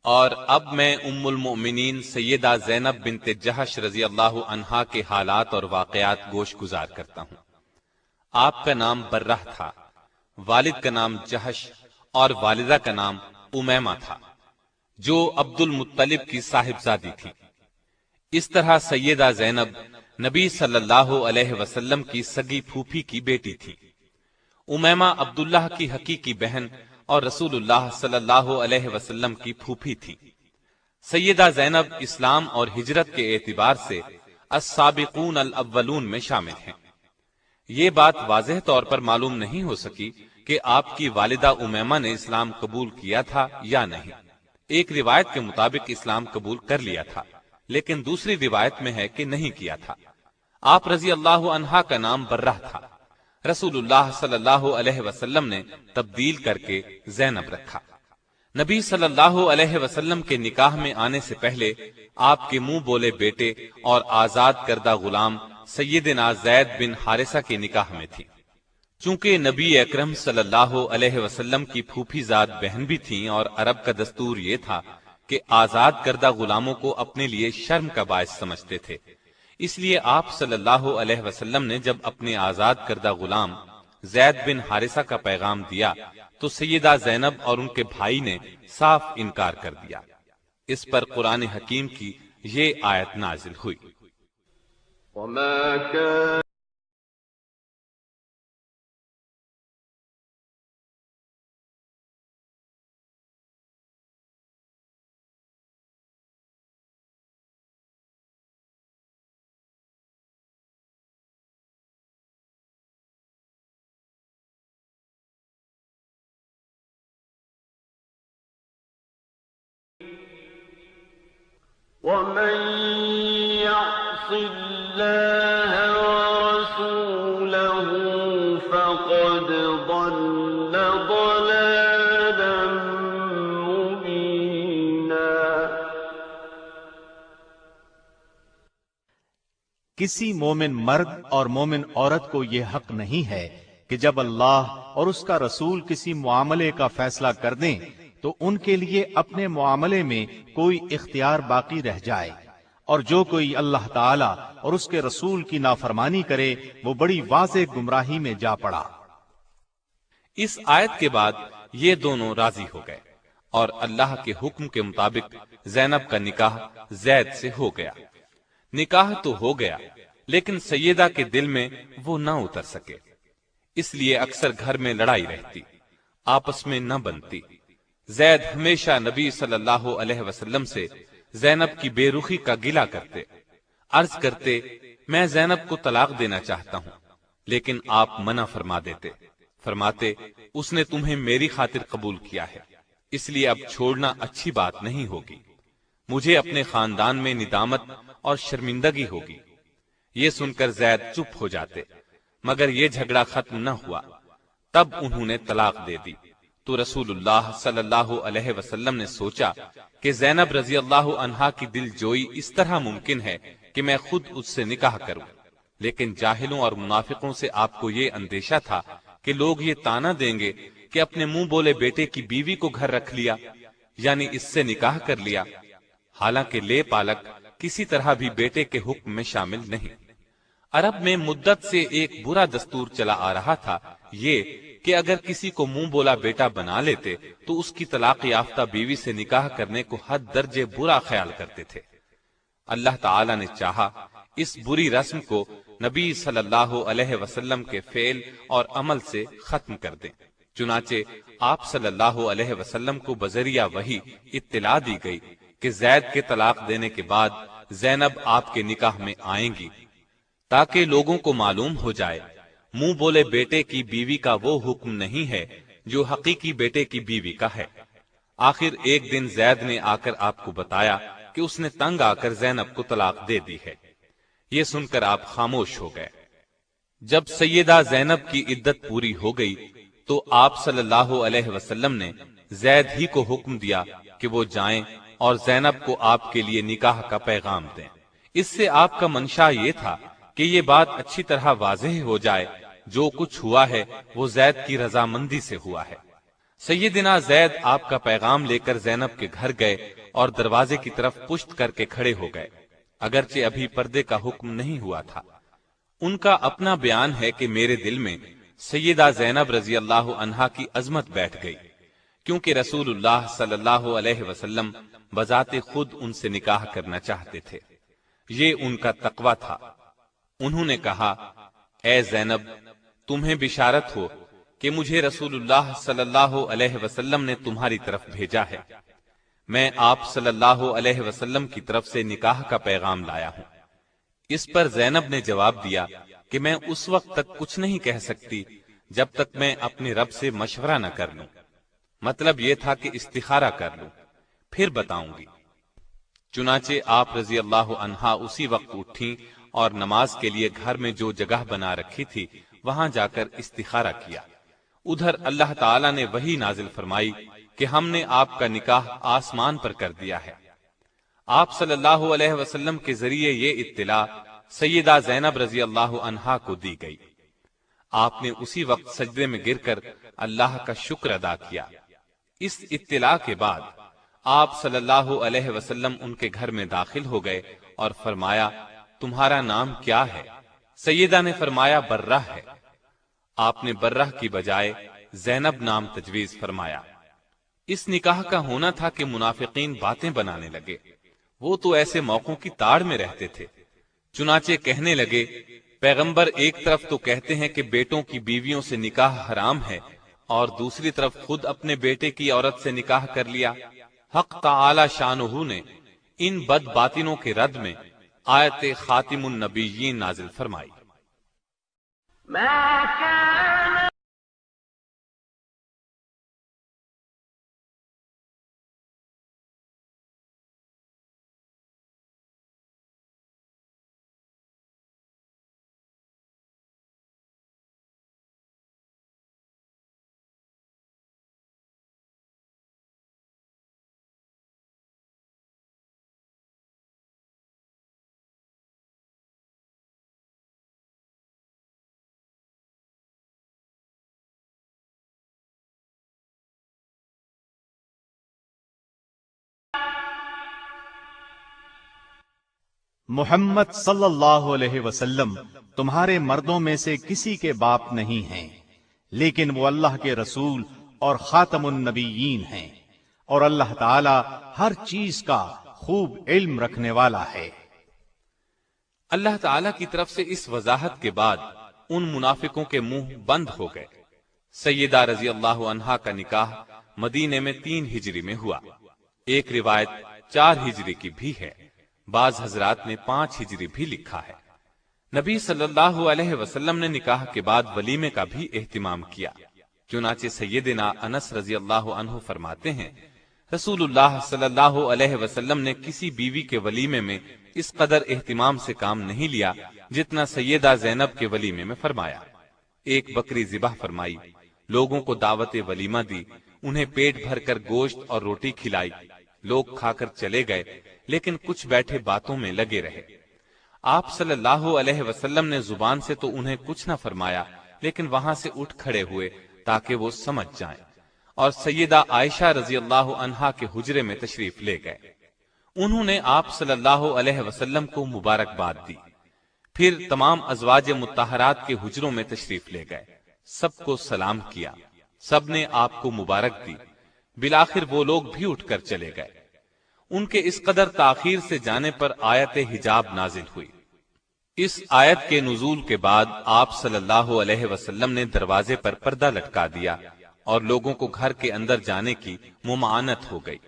اور اب میں ام المؤمنین سیدہ زینب بنت جہش رضی اللہ عنہا کے حالات اور واقعات گوش گزار کرتا ہوں۔ آپ کا نام برہ تھا، والد کا نام جہش اور والدہ کا نام امیمہ تھا، جو عبد المطلب کی صاحبزادی تھی۔ اس طرح سیدہ زینب نبی صلی اللہ علیہ وسلم کی سگی پھوپھی کی بیٹی تھی۔ امیمہ عبداللہ کی حقیقی بہن اور رسول اللہ صلی اللہ علیہ وسلم کی پھوپھی تھی۔ سیدہ زینب اسلام اور ہجرت کے اعتبار سے السابقون الاولون میں شامل ہیں۔ یہ بات واضح طور پر معلوم نہیں ہو سکی کہ آپ کی والدہ امیمہ نے اسلام قبول کیا تھا یا نہیں۔ ایک روایت کے مطابق اسلام قبول کر لیا تھا، لیکن دوسری روایت میں ہے کہ نہیں کیا تھا۔ آپ رضی اللہ عنہا کا نام برہ تھا، رسول اللہ صلی اللہ علیہ وسلم نے تبدیل کر کے زینب رکھا۔ نبی صلی اللہ علیہ وسلم کے نکاح میں آنے سے پہلے آپ کے منہ بولے بیٹے اور آزاد کردہ غلام سیدنا زید بن حارثہ کے نکاح میں تھی۔ چونکہ نبی اکرم صلی اللہ علیہ وسلم کی پھوپھی زاد بہن بھی تھیں اور عرب کا دستور یہ تھا کہ آزاد کردہ غلاموں کو اپنے لیے شرم کا باعث سمجھتے تھے، اس لیے آپ صلی اللہ علیہ وسلم نے جب اپنے آزاد کردہ غلام زید بن حارثہ کا پیغام دیا تو سیدہ زینب اور ان کے بھائی نے صاف انکار کر دیا۔ اس پر قرآن حکیم کی یہ آیت نازل ہوئی۔ وما كان ومن يعص الله ورسوله فقد ضل ضلالا مبينا۔ کسی مومن مرد اور مومن عورت کو یہ حق نہیں ہے کہ جب اللہ اور اس کا رسول کسی معاملے کا فیصلہ کر دیں تو ان کے لیے اپنے معاملے میں کوئی اختیار باقی رہ جائے، اور جو کوئی اللہ تعالی اور اس کے رسول کی نافرمانی کرے وہ بڑی واضح گمراہی میں جا پڑا۔ اس آیت کے بعد یہ دونوں راضی ہو گئے اور اللہ کے حکم کے مطابق زینب کا نکاح زید سے ہو گیا۔ نکاح تو ہو گیا، لیکن سیدہ کے دل میں وہ نہ اتر سکے، اس لیے اکثر گھر میں لڑائی رہتی، آپس میں نہ بنتی۔ زید ہمیشہ نبی صلی اللہ علیہ وسلم سے زینب کی بے رخی کا گلہ کرتے، عرض کرتے میں زینب کو طلاق دینا چاہتا ہوں، لیکن آپ منع فرما دیتے، فرماتے اس نے تمہیں میری خاطر قبول کیا ہے، اس لیے اب چھوڑنا اچھی بات نہیں ہوگی، مجھے اپنے خاندان میں ندامت اور شرمندگی ہوگی۔ یہ سن کر زید چپ ہو جاتے، مگر یہ جھگڑا ختم نہ ہوا، تب انہوں نے طلاق دے دی۔ تو رسول اللہ صلی اللہ علیہ وسلم نے سوچا کہ زینب رضی اللہ عنہا کی دل جوئی اس طرح ممکن ہے کہ میں خود اس سے نکاح کروں، لیکن جاہلوں اور منافقوں سے آپ کو یہ اندیشہ تھا کہ لوگ یہ طعنہ دیں گے کہ اپنے منہ بولے بیٹے کی بیوی کو گھر رکھ لیا، یعنی اس سے نکاح کر لیا، حالانکہ لے پالک کسی طرح بھی بیٹے کے حکم میں شامل نہیں۔ عرب میں مدت سے ایک برا دستور چلا آ رہا تھا، یہ کہ اگر کسی کو منہ بولا بیٹا بنا لیتے تو اس کی طلاق یافتہ بیوی سے نکاح کرنے کو حد درجے برا خیال کرتے تھے۔ اللہ تعالی نے چاہا اس بری رسم کو نبی صلی اللہ علیہ وسلم کے فعل اور عمل سے ختم کر دیں، چنانچہ آپ صلی اللہ علیہ وسلم کو بذریعہ وحی اطلاع دی گئی کہ زید کے طلاق دینے کے بعد زینب آپ کے نکاح میں آئیں گی، تاکہ لوگوں کو معلوم ہو جائے منہ بولے بیٹے کی بیوی کا وہ حکم نہیں ہے جو حقیقی بیٹے کی بیوی کا ہے۔ آخر ایک دن زید نے آ کر آپ کو بتایا کہ اس نے تنگ آ کر زینب کو طلاق دے دی ہے۔ یہ سن کر آپ خاموش ہو گئے۔ جب سیدہ زینب کی عدت پوری ہو گئی تو آپ صلی اللہ علیہ وسلم نے زید ہی کو حکم دیا کہ وہ جائیں اور زینب کو آپ کے لیے نکاح کا پیغام دیں۔ اس سے آپ کا منشا یہ تھا کہ یہ بات اچھی طرح واضح ہو جائے جو کچھ ہوا ہے وہ زید کی رضامندی سے ہوا ہے۔ سیدنا زید آپ کا پیغام لے کر زینب کے گھر گئے اور دروازے کی طرف پشت کر کے کھڑے ہو گئے، اگرچہ ابھی پردے کا حکم نہیں ہوا تھا۔ ان کا اپنا بیان ہے کہ میرے دل میں سیدہ زینب رضی اللہ عنہا کی عظمت بیٹھ گئی، کیونکہ رسول اللہ صلی اللہ علیہ وسلم بذات خود ان سے نکاح کرنا چاہتے تھے، یہ ان کا تقوی تھا۔ انہوں نے کہا، اے زینب، تمہیں بشارت ہو کہ مجھے رسول اللہ صلی اللہ علیہ وسلم نے تمہاری طرف بھیجا ہے، میں آپ صلی اللہ علیہ وسلم کی طرف سے نکاح کا پیغام لایا ہوں۔ اس پر زینب نے جواب دیا کہ میں اس وقت تک کچھ نہیں کہہ سکتی جب تک میں اپنے رب سے مشورہ نہ کر لوں، مطلب یہ تھا کہ استخارہ کر لوں، پھر بتاؤں گی۔ چنانچہ آپ رضی اللہ عنہا اسی وقت اٹھیں اور نماز کے لیے گھر میں جو جگہ بنا رکھی تھی وہاں جا کر استخارہ کیا۔ ادھر اللہ تعالی نے وحی نازل فرمائی کہ ہم نے آپ کا نکاح آسمان پر کر دیا ہے۔ آپ صلی اللہ علیہ وسلم کے ذریعے یہ اطلاع سیدہ زینب رضی اللہ عنہا کو دی گئی۔ آپ نے اسی وقت سجدے میں گر کر اللہ کا شکر ادا کیا۔ اس اطلاع کے بعد آپ صلی اللہ علیہ وسلم ان کے گھر میں داخل ہو گئے اور فرمایا، تمہارا نام کیا ہے؟ سیدہ نے فرمایا، برہ ہے۔ آپ نے برہ کی بجائے زینب نام تجویز فرمایا۔ اس نکاح کا ہونا تھا کہ منافقین باتیں بنانے لگے، وہ تو ایسے موقعوں کی تاڑ میں رہتے تھے، چنانچہ کہنے لگے، پیغمبر ایک طرف تو کہتے ہیں کہ بیٹوں کی بیویوں سے نکاح حرام ہے اور دوسری طرف خود اپنے بیٹے کی عورت سے نکاح کر لیا۔ حق تعالی شانہ نے ان بد باطنوں کے رد میں آیت خاتم النبیین نازل فرمائی۔ ما كان محمد صلی اللہ علیہ وسلم تمہارے مردوں میں سے کسی کے باپ نہیں ہیں، لیکن وہ اللہ کے رسول اور خاتم النبیین ہیں، اور اللہ تعالی ہر چیز کا خوب علم رکھنے والا ہے۔ اللہ تعالی کی طرف سے اس وضاحت کے بعد ان منافقوں کے منہ بند ہو گئے۔ سیدہ رضی اللہ عنہا کا نکاح مدینے میں 3 ہجری میں ہوا، ایک روایت 4 ہجری کی بھی ہے، بعض حضرات نے 5 ہجری بھی لکھا ہے۔ نبی صلی اللہ علیہ وسلم نے نکاح کے بعد ولیمے کا بھی اہتمام کیا، چنانچہ سیدنا انس رضی اللہ عنہ فرماتے ہیں، رسول اللہ صلی اللہ علیہ وسلم نے کسی بیوی کے ولیمے میں اس قدر اہتمام سے کام نہیں لیا جتنا سیدہ زینب کے ولیمے میں فرمایا۔ ایک بکری ذبح فرمائی، لوگوں کو دعوت ولیمہ دی، انہیں پیٹ بھر کر گوشت اور روٹی کھلائی، لوگ کھا کر چلے گئے، لیکن کچھ بیٹھے باتوں میں لگے رہے۔ آپ صلی اللہ علیہ وسلم نے زبان سے تو انہیں کچھ نہ فرمایا، لیکن وہاں سے اٹھ کھڑے ہوئے تاکہ وہ سمجھ جائیں، اور سیدہ عائشہ رضی اللہ عنہا کے حجرے میں تشریف لے گئے۔ انہوں نے آپ صلی اللہ علیہ وسلم کو مبارکباد دی، پھر تمام ازواج مطہرات کے حجروں میں تشریف لے گئے، سب کو سلام کیا، سب نے آپ کو مبارک دی، بالآخر وہ لوگ بھی اٹھ کر چلے گئے۔ ان کے اس قدر تاخیر سے جانے پر آیت حجاب نازل ہوئی۔ اس آیت کے نزول کے بعد آپ صلی اللہ علیہ وسلم نے دروازے پر پردہ لٹکا دیا اور لوگوں کو گھر کے اندر جانے کی ممانعت ہو گئی۔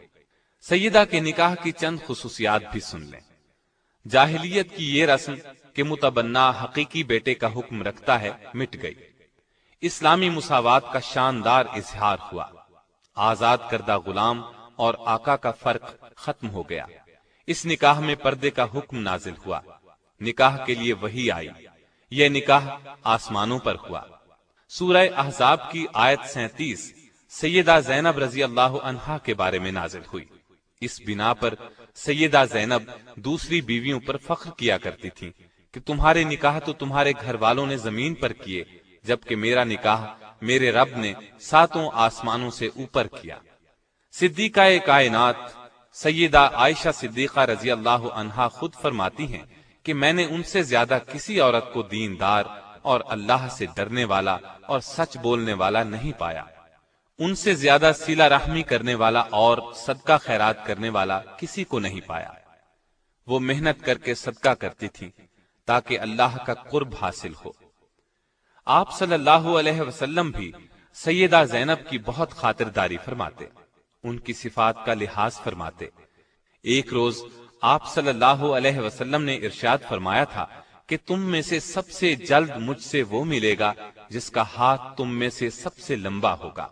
سیدہ کے نکاح کی چند خصوصیات بھی سن لیں۔ جاہلیت کی یہ رسم کہ متبنہ حقیقی بیٹے کا حکم رکھتا ہے مٹ گئی۔ اسلامی مساوات کا شاندار اظہار ہوا، آزاد کردہ غلام اور آقا کا فرق ختم ہو گیا۔ اس نکاح میں پردے کا حکم نازل ہوا، نکاح کے لیے وحی آئی، یہ نکاح آسمانوں پر ہوا۔ سورہ احزاب کی آیت 37 سیدہ زینب رضی اللہ عنہا کے بارے میں نازل ہوئی۔ اس بنا پر سیدہ زینب دوسری بیویوں پر فخر کیا کرتی تھیں کہ تمہارے نکاح تو تمہارے گھر والوں نے زمین پر کیے، جبکہ میرا نکاح میرے رب نے 7 آسمانوں سے اوپر کیا۔ صدیقہ کائنات سیدہ عائشہ صدیقہ رضی اللہ عنہا خود فرماتی ہیں کہ میں نے ان سے زیادہ کسی عورت کو دیندار اور اللہ سے ڈرنے والا اور سچ بولنے والا نہیں پایا۔ ان سے زیادہ صلہ رحمی کرنے والا اور صدقہ خیرات کرنے والا کسی کو نہیں پایا۔ وہ محنت کر کے صدقہ کرتی تھی تاکہ اللہ کا قرب حاصل ہو۔ آپ صلی اللہ علیہ وسلم بھی سیدہ زینب کی بہت خاطرداری فرماتے، ان کی صفات کا لحاظ فرماتے۔ ایک روز آپ صلی اللہ علیہ وسلم نے ارشاد فرمایا تھا کہ تم میں سے سب سے جلد مجھ سے وہ ملے گا جس کا ہاتھ تم میں سے سب سے لمبا ہوگا۔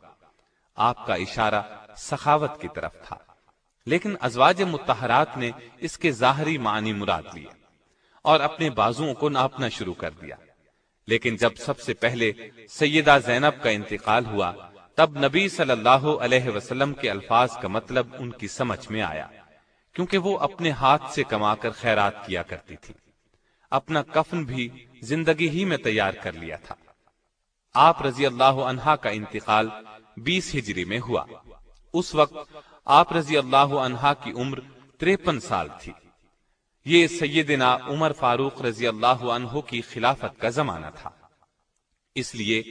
آپ کا اشارہ سخاوت کی طرف تھا، لیکن ازواج مطہرات نے اس کے ظاہری معنی مراد لیے اور اپنے بازوؤں کو ناپنا شروع کر دیا۔ لیکن جب سب سے پہلے سیدہ زینب کا انتقال ہوا تب نبی صلی اللہ علیہ وسلم کے الفاظ کا مطلب ان کی سمجھ میں آیا، کیونکہ وہ اپنے ہاتھ سے کما کر خیرات کیا کرتی تھی۔ اپنا کفن بھی زندگی ہی میں تیار کر لیا تھا۔ آپ رضی اللہ عنہا کا انتقال 20 ہجری میں ہوا۔ اس وقت آپ رضی اللہ عنہا کی عمر 53 سال تھی۔ یہ سیدنا عمر فاروق رضی اللہ عنہ کی خلافت کا زمانہ تھا، اس لیے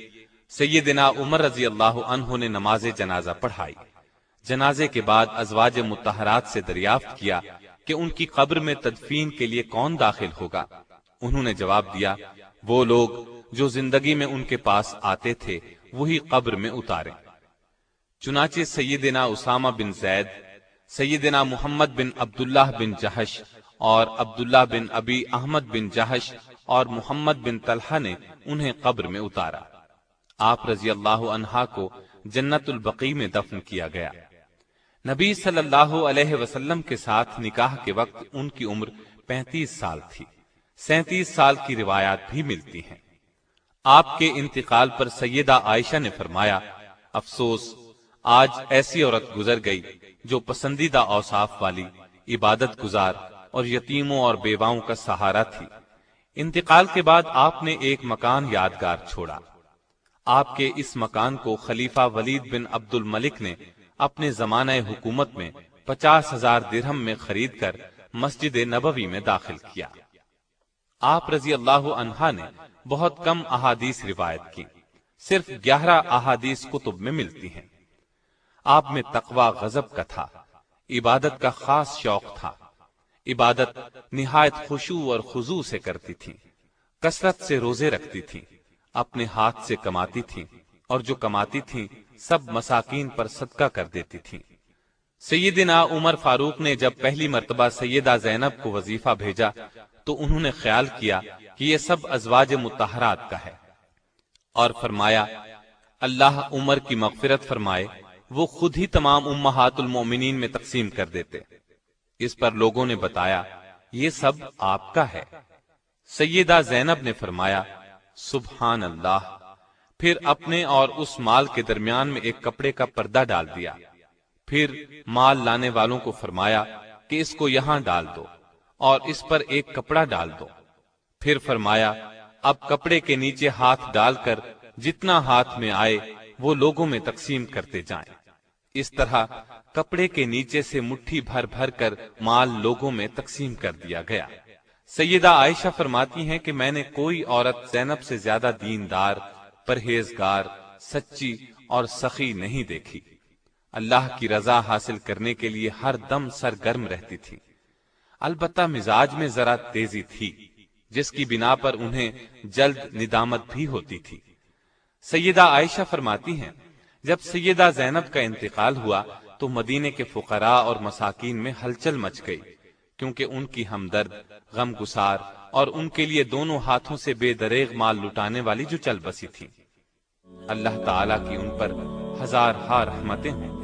سیدنا عمر رضی اللہ عنہ نے نماز جنازہ پڑھائی۔ جنازے کے بعد ازواج مطہرات سے دریافت کیا کہ ان کی قبر میں تدفین کے لیے کون داخل ہوگا۔ انہوں نے جواب دیا، وہ لوگ جو زندگی میں ان کے پاس آتے تھے وہی قبر میں اتاریں۔ چنانچہ سیدنا اسامہ بن زید، سیدنا محمد بن عبداللہ بن جہش اور عبداللہ بن ابی احمد بن جہش اور محمد بن طلحہ نے انہیں قبر میں اتارا۔ آپ رضی اللہ عنہا کو جنت البقیع میں دفن کیا گیا۔ نبی صلی اللہ علیہ وسلم کے ساتھ نکاح کے وقت ان کی عمر 35 سال تھی۔ 37 سال کی روایات بھی ملتی ہیں۔ آپ کے انتقال پر سیدہ عائشہ نے فرمایا، افسوس، آج ایسی عورت گزر گئی جو پسندیدہ اوصاف والی، عبادت گزار اور یتیموں اور بیواؤں کا سہارا تھی۔ انتقال کے بعد آپ نے ایک مکان یادگار چھوڑا۔ آپ کے اس مکان کو خلیفہ ولید بن عبد الملک نے اپنے زمانہ حکومت میں 50,000 درہم میں خرید کر مسجد نبوی میں داخل کیا۔ آپ رضی اللہ عنہا نے بہت کم احادیث روایت کی، صرف 11 احادیث کتب میں ملتی ہیں۔ آپ میں تقوی غضب کا تھا، عبادت کا خاص شوق تھا۔ عبادت نہایت خشوع اور خضوع سے کرتی تھی، کثرت سے روزے رکھتی تھی، اپنے ہاتھ سے کماتی تھی اور جو کماتی تھی سب مساکین پر صدقہ کر دیتی تھی۔ سیدنا عمر فاروق نے جب پہلی مرتبہ سیدہ زینب کو وظیفہ بھیجا تو انہوں نے خیال کیا کہ یہ سب ازواج مطہرات کا ہے، اور فرمایا، اللہ عمر کی مغفرت فرمائے، وہ خود ہی تمام امہات المومنین میں تقسیم کر دیتے۔ اس پر لوگوں نے بتایا، یہ سب آپ کا ہے۔ سیدہ زینب نے فرمایا، سبحان اللہ، پھر اپنے اور اس مال کے درمیان میں ایک کپڑے کا پردہ ڈال دیا۔ پھر مال لانے والوں کو فرمایا کہ اس کو یہاں ڈال دو اور اس پر ایک کپڑا ڈال دو۔ پھر فرمایا، اب کپڑے کے نیچے ہاتھ ڈال کر جتنا ہاتھ میں آئے وہ لوگوں میں تقسیم کرتے جائیں۔ اس طرح کپڑے کے نیچے سے مٹھی بھر بھر کر مال لوگوں میں تقسیم کر دیا گیا۔ سیدہ عائشہ فرماتی ہیں کہ میں نے کوئی عورت زینب سے زیادہ دیندار، پرہیزگار، سچی اور سخی نہیں دیکھی۔ اللہ کی رضا حاصل کرنے کے لیے ہر دم سرگرم رہتی تھی۔ البتہ مزاج میں ذرا تیزی تھی، جس کی بنا پر انہیں جلد ندامت بھی ہوتی تھی۔ سیدہ عائشہ فرماتی ہیں، جب سیدہ زینب کا انتقال ہوا تو مدینے کے فقراء اور مساکین میں ہلچل مچ گئی، کیونکہ ان کی ہمدرد، غم گسار اور ان کے لیے دونوں ہاتھوں سے بے دریغ مال لٹانے والی جو چل بسی تھی۔ اللہ تعالیٰ کی ان پر ہزارہا رحمتیں ہوں۔